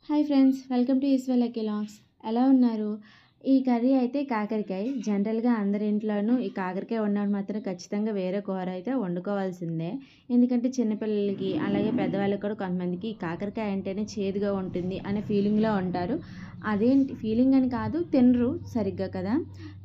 Hi friends, welcome to Eshwar lucky logs. ఎలా ఉన్నారు? ఈ కర్రీ అయితే కాకరకాయ. జనరల్‌గా అందరి ఇంట్లోనూ ఈ కాకరకాయ వండినప్పుడు మాత్రం ఖచ్చితంగా వేరే కూర అయితే వండుకోవాల్సిందే. ఎందుకంటే చిన్న పిల్లలకి, అలాగే పెద్దవాళ్ళకి కూడా కొంతమందికి ఈ కాకరకాయ అంటేనే చేదుగా ఉంటుంది అనే ఫీలింగ్‌లో ఉంటారు. అదేంటి ఫీలింగ్ అని కాదు, తినరు సరిగ్గా కదా!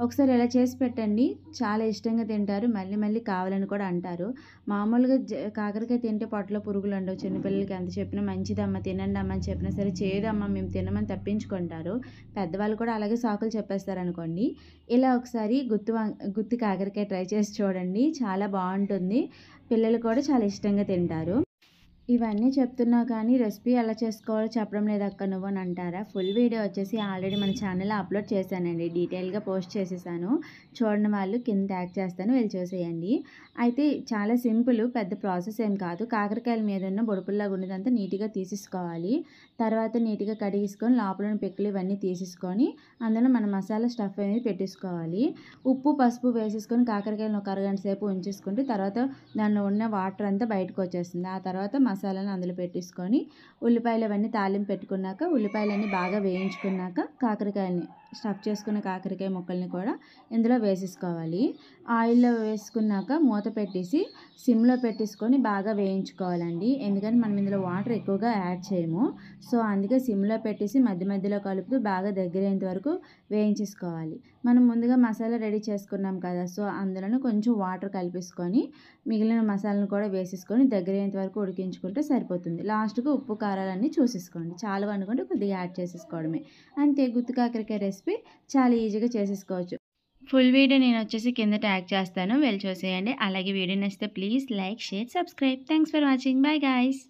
ఒకసారి ఇలా చేసి పెట్టండి. చాలా ఇష్టంగా తింటారు. మళ్ళీ మళ్ళీ కావాలని కూడా అంటారు. మామూలుగా కాకరకాయ తింటే పొట్టలో పురుగులుండవు. చిన్న పిల్లలకి ఎంత చెప్పినా మంచిదమ్మా, తినండమ్మా అని చెప్పినా సరే, చేదమ్మా మేము తినమని తప్పించుకుంటారు. పెద్దవాళ్ళు కూడా అలాగే సాకులు చెప్పేస్తారనుకోండి. ఇలా ఒకసారి గుత్తి కాకరకాయ ట్రై చేసి చూడండి. చాలా బావుంటుంది. పిల్లలు కూడా చాలా ఇష్టంగా తింటారు. ఇవన్నీ చెప్తున్నా కానీ రెసిపీ ఎలా చేసుకోవాలో చెప్పడం లేదక్క నువ్వు అని అంటారా? ఫుల్ వీడియో వచ్చేసి ఆల్రెడీ మన ఛానల్లో అప్లోడ్ చేశానండి. డీటెయిల్‌గా పోస్ట్ చేసేసాను. చూడని వాళ్ళు కింద ట్యాగ్ చేస్తాను, వెళ్ళి చూసేయండి. అయితే చాలా సింపుల్, పెద్ద ప్రాసెస్ ఏం కాదు. కాకరకాయల మీద ఉన్న బొడుపుల్లాగా ఉన్నదంతా నీట్‌గా తీసేసుకోవాలి. తర్వాత నీట్‌గా కడిగేసుకొని లోపల ఉన్న పిక్కలు ఇవన్నీ తీసేసుకొని అందులో మన మసాలా స్టఫ్ అనేది పెట్టేసుకోవాలి. ఉప్పు, పసుపు వేసేసుకొని కాకరకాయలను ఒక అరగంట సేపు ఉంచేసుకుంటే తర్వాత దానిలో ఉన్న వాటర్ అంతా బయటకు వచ్చేస్తుంది. ఆ తర్వాత మసాలాను అందులో పెట్టేసుకొని ఉల్లిపాయలు అవన్నీ తాలింపు పెట్టుకున్నాక ఉల్లిపాయలన్నీ బాగా వేయించుకున్నాక కాకరకాయలని స్టఫ్ చేసుకున్న కాకరకాయ ముక్కల్ని కూడా ఇందులో వేసేసుకోవాలి. ఆయిల్లో వేసుకున్నాక మూత పెట్టేసి సిమ్లో పెట్టేసుకొని బాగా వేయించుకోవాలండి. ఎందుకంటే మనం ఇందులో వాటర్ ఎక్కువగా యాడ్ చేయము. సో అందుకే సిమ్లో పెట్టేసి మధ్య మధ్యలో కలుపుతూ బాగా దగ్గరయ్యేంత వరకు వేయించేసుకోవాలి. మనం ముందుగా మసాలా రెడీ చేసుకున్నాం కదా, సో అందులోనే కొంచెం వాటర్ కలిపేసుకొని మిగిలిన మసాలాను కూడా వేసేసుకొని దగ్గరయ్యేంత వరకు ఉడికించుకుంటే సరిపోతుంది. లాస్ట్‌గా ఉప్పు, కారాలన్నీ చూసేసుకోండి. చాలవు అనుకుంటే కొద్దిగా యాడ్ చేసేసుకోవడమే. అంతే, గుత్తి కాకరకాయ రెసిపీ చాలా ఈజీగా చేసేసుకోవచ్చు. ఫుల్ వీడియో నేనొచ్చేసి కింద ట్యాగ్ చేస్తాను, వెళ్ళి చూసేయండి. అలాగే వీడియో నచ్చితే please like, share, subscribe. Thanks for watching. Bye guys.